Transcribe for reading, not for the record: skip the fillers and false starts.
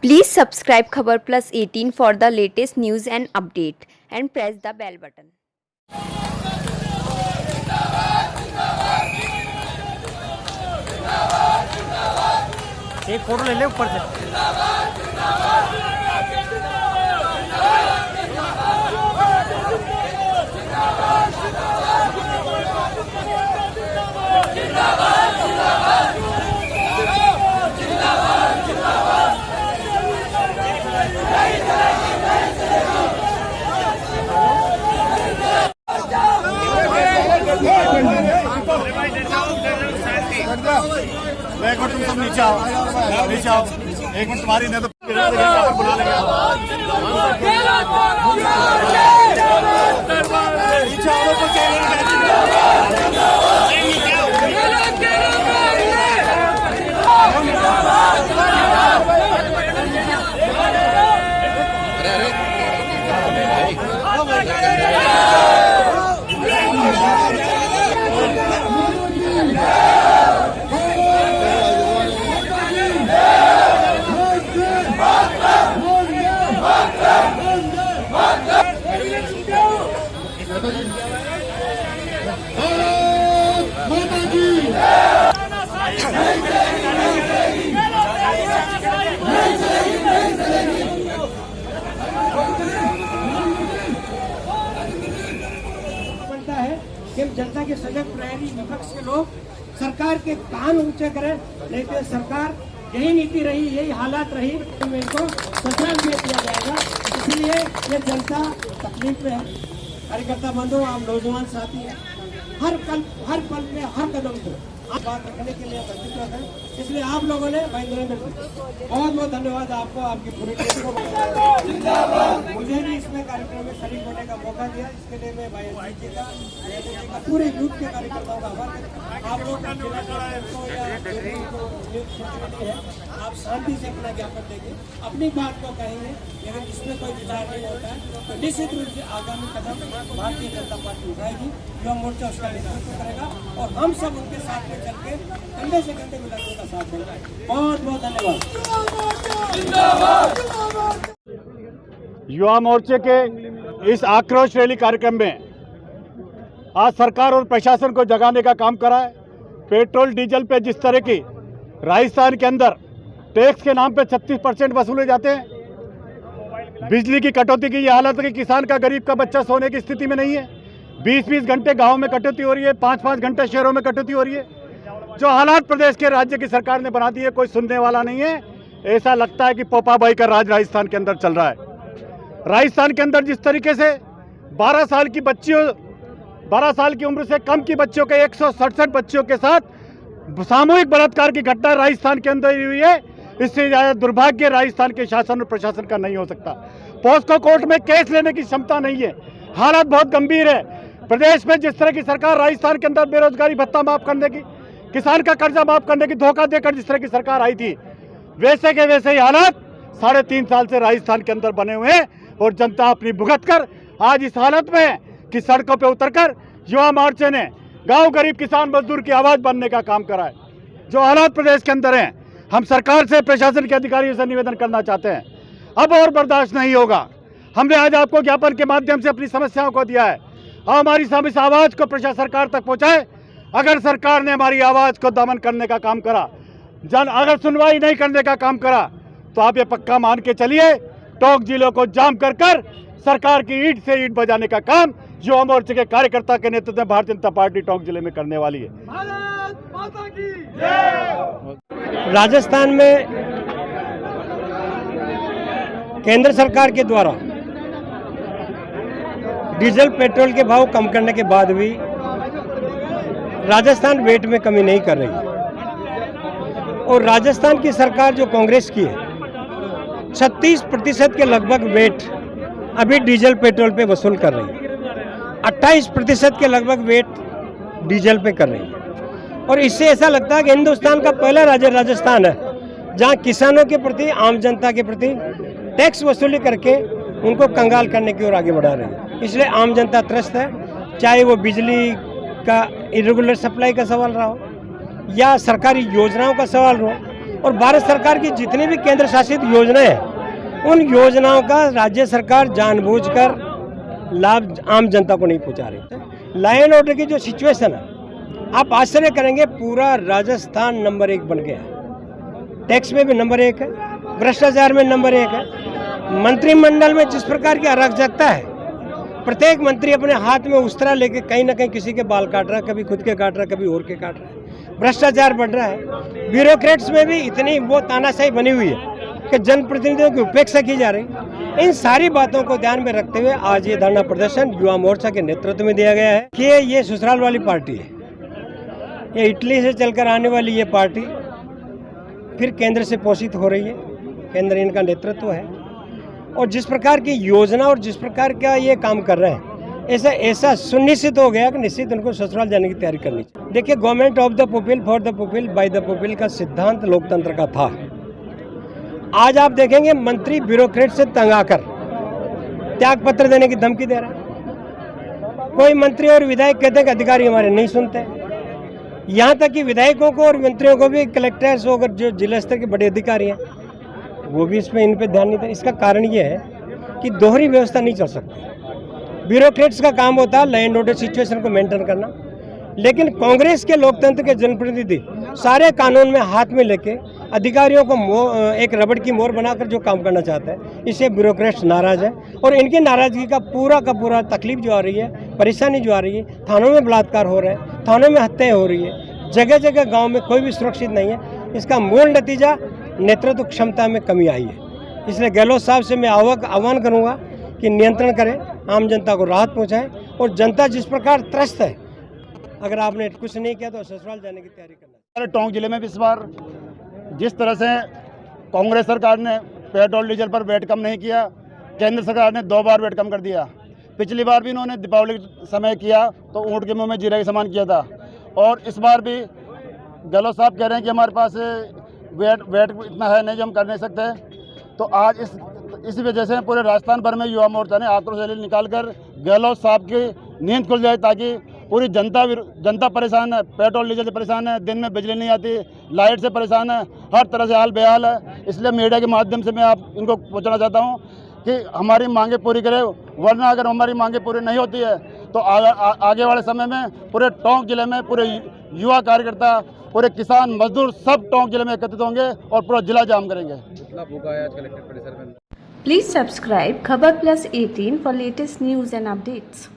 Please subscribe Khabar Plus 18 for the latest news and update and press the bell button. एक photo ले ले ऊपर से। एक मिनट तुम सब नीचे आओ, नीचे आओ। एक मिनट तुम्हारी नहीं तो बुला लेंगे। नीचे कि जनता के सजग प्रहरी विपक्ष के लोग सरकार के कान ऊंचे करें, नहीं तो सरकार यही नीति रही, यही हालात रही, इनको सजा दिया जाएगा। इसलिए ये जनता तकलीफ में है। कार्यकर्ता बंधु, आप नौजवान साथी हैं, हर पल में हर कदम को आप बात रखने के लिए प्रतिबद्ध है। इसलिए आप लोगों ने भाई नरेंद्र बहुत बहुत धन्यवाद आपको, आपकी पूरी टीम को। मुझे भी इसमें कार्यक्रम में शरीक होने का मौका दिया, इसके लिए मैं भाई जी का पूरे यूथ के कार्यकर्ताओं का आभार करता हूं। आप लोग है, आप शांति से अपना ज्ञापन देंगे, अपनी बात को कहेंगे, लेकिन इसमें कोई विचार नहीं होता है तो निश्चित रूप से आगामी कदम भारतीय जनता पार्टी उठाएगी, युवा मोर्चा उसका नेतृत्व करेगा और हम सब उनके साथ में चल के कंधे से कंधे मिलाकर का साथ देंगे। बहुत बहुत धन्यवाद। युवा मोर्चे के इस आक्रोश रैली कार्यक्रम में आज सरकार और प्रशासन को जगाने का काम करा है। पेट्रोल डीजल पे जिस तरह की राजस्थान के अंदर टैक्स के नाम पे 36% वसूले जाते हैं, बिजली की कटौती की ये हालत है कि किसान का, गरीब का बच्चा सोने की स्थिति में नहीं है। 20-20 घंटे गाँव में कटौती हो रही है, 5-5 घंटे शहरों में कटौती हो रही है। जो हालात प्रदेश के राज्य की सरकार ने बना दिए, कोई सुनने वाला नहीं है। ऐसा लगता है कि पोपाबाई का राज राजस्थान के अंदर चल रहा है। राजस्थान के अंदर जिस तरीके से 12 साल की बच्चियों, 12 साल की उम्र से कम की बच्चियों के 167 बच्चियों के साथ सामूहिक बलात्कार की घटना राजस्थान के अंदर हुई है, इससे ज़्यादा दुर्भाग्य राजस्थान के शासन और प्रशासन का नहीं हो सकता। पॉस्को कोर्ट में केस लेने की क्षमता नहीं है। हालात बहुत गंभीर है। प्रदेश में जिस तरह की सरकार राजस्थान के अंदर बेरोजगारी भत्ता माफ करने की, किसान का कर्जा माफ करने की धोखा देकर जिस तरह की सरकार आई थी, वैसे के वैसे ही हालात 3.5 साल से राजस्थान के अंदर बने हुए हैं और जनता अपनी भुगत कर आज इस हालत में है कि सड़कों पे उतरकर युवा मोर्चे ने गांव गरीब किसान मजदूर की आवाज बनने का काम करा है। जो हालात प्रदेश के अंदर हैं, हम सरकार से, प्रशासन के अधिकारियों से निवेदन करना चाहते हैं, अब और बर्दाश्त नहीं होगा। हमने आज आपको ज्ञापन के माध्यम से अपनी समस्याओं को दिया है। हमारी इस आवाज को प्रशासन सरकार तक पहुंचाए। अगर सरकार ने हमारी आवाज को दमन करने का काम करा, अगर सुनवाई नहीं करने का काम करा, तो आप ये पक्का मान के चलिए, टोंक जिलों को जाम कर सरकार की ईंट से ईंट बजाने का काम युवा मोर्चे के कार्यकर्ता के नेतृत्व में भारतीय जनता पार्टी टोंक जिले में करने वाली है। राजस्थान में केंद्र सरकार के द्वारा डीजल पेट्रोल के भाव कम करने के बाद भी राजस्थान वेट में कमी नहीं कर रही और राजस्थान की सरकार जो कांग्रेस की है 36% के लगभग वेट अभी डीजल पेट्रोल पे वसूल कर रही है, 28% के लगभग वेट डीजल पे कर रही है। और इससे ऐसा लगता है कि हिंदुस्तान का पहला राज्य राजस्थान है जहां किसानों के प्रति, आम जनता के प्रति टैक्स वसूली करके उनको कंगाल करने की ओर आगे बढ़ा रही है। इसलिए आम जनता त्रस्त है, चाहे वो बिजली का इरेगुलर सप्लाई का सवाल रहा हो या सरकारी योजनाओं का सवाल हो और भारत सरकार की जितनी भी केंद्र शासित योजनाएं हैं, उन योजनाओं का राज्य सरकार जानबूझकर लाभ आम जनता को नहीं पहुंचा रही। लॉ एंड ऑर्डर की जो सिचुएशन है, आप आश्चर्य करेंगे, पूरा राजस्थान नंबर 1 बन गया है। टैक्स में भी नंबर 1 है, भ्रष्टाचार में नंबर 1 है। मंत्रिमंडल में जिस प्रकार की अराजकता है, प्रत्येक मंत्री अपने हाथ में उस्तरा लेके कहीं ना कहीं किसी के बाल काट रहा है, कभी खुद के काट रहा है, कभी और के काट रहा है। भ्रष्टाचार बढ़ रहा है। ब्यूरोक्रेट्स में भी इतनी वो तानाशाही बनी हुई है कि जनप्रतिनिधियों की उपेक्षा की जा रही। इन सारी बातों को ध्यान में रखते हुए आज ये धरना प्रदर्शन युवा मोर्चा के नेतृत्व में दिया गया है कि ये ससुराल वाली पार्टी है। ये इटली से चलकर आने वाली ये पार्टी फिर केंद्र से पोषित हो रही है। केंद्र इनका नेतृत्व है और जिस प्रकार की योजना और जिस प्रकार का ये काम कर रहे हैं, ऐसा सुनिश्चित हो गया कि निश्चित उनको ससुराल जाने की तैयारी करनी चाहिए। देखिए, government of the people for the people by the people का सिद्धांत लोकतंत्र का था। आज आप देखेंगे मंत्री ब्यूरोक्रेट से तंग आकर त्याग पत्र देने की धमकी दे रहा है। कोई मंत्री और विधायक कहते हैं कि अधिकारी हमारे नहीं सुनते। यहाँ तक कि विधायकों को और मंत्रियों को भी कलेक्टर्स होकर जो जिला स्तर के बड़े अधिकारी हैं, वो भी इसमें इन पे ध्यान नहीं दे। इसका कारण ये है कि दोहरी व्यवस्था नहीं चल सकती। ब्यूरोक्रेट्स का काम होता है लॉ एंड ऑर्डर सिचुएशन को मेंटेन करना, लेकिन कांग्रेस के लोकतंत्र के जनप्रतिनिधि सारे कानून में हाथ में लेके अधिकारियों को एक रबड़ की मोर बनाकर जो काम करना चाहते हैं, इससे ब्यूरोक्रेट्स नाराज हैं। और इनकी नाराजगी का पूरा तकलीफ जो आ रही है, परेशानी जो आ रही है, थानों में बलात्कार हो रहे हैं, थानों में हत्याएं हो रही है, जगह जगह गाँव में कोई भी सुरक्षित नहीं है। इसका मूल नतीजा नेतृत्व क्षमता में कमी आई है। इसलिए गहलोत साहब से मैं आह्वान करूंगा कि नियंत्रण करें, आम जनता को राहत पहुंचाएं और जनता जिस प्रकार त्रस्त है, अगर आपने कुछ नहीं किया तो ससुराल जाने की तैयारी करना। टोंक जिले में भी इस बार जिस तरह से कांग्रेस सरकार ने पेट्रोल डीजल पर वैट कम नहीं किया, केंद्र सरकार ने 2 बार वैट कम कर दिया। पिछली बार भी इन्होंने दीपावली समय किया तो ऊँट के मुँह में जीरे के समान किया था, और इस बार भी गहलोत साहब कह रहे हैं कि हमारे पास वेट इतना है नहीं जो हम कर नहीं सकते। तो आज इस वजह से पूरे राजस्थान भर में युवा मोर्चा ने आक्रोश रैली निकालकर गहलोत साहब की नींद खुल जाए, ताकि पूरी जनता परेशान है, पेट्रोल डीजल से परेशान है, दिन में बिजली नहीं आती, लाइट से परेशान है, हर तरह से हाल बेहाल है। इसलिए मीडिया के माध्यम से मैं आप इनको पूछना चाहता हूँ कि हमारी मांगें पूरी करें, वरना अगर हमारी मांगें पूरी नहीं होती है तो आगे वाले समय में पूरे टोंक जिले में पूरे युवा कार्यकर्ता, पूरे किसान मजदूर सब टोंक जिले में एकत्रित होंगे और पूरा जिला जाम करेंगे। Please subscribe Khabar Plus 18 for latest news and updates.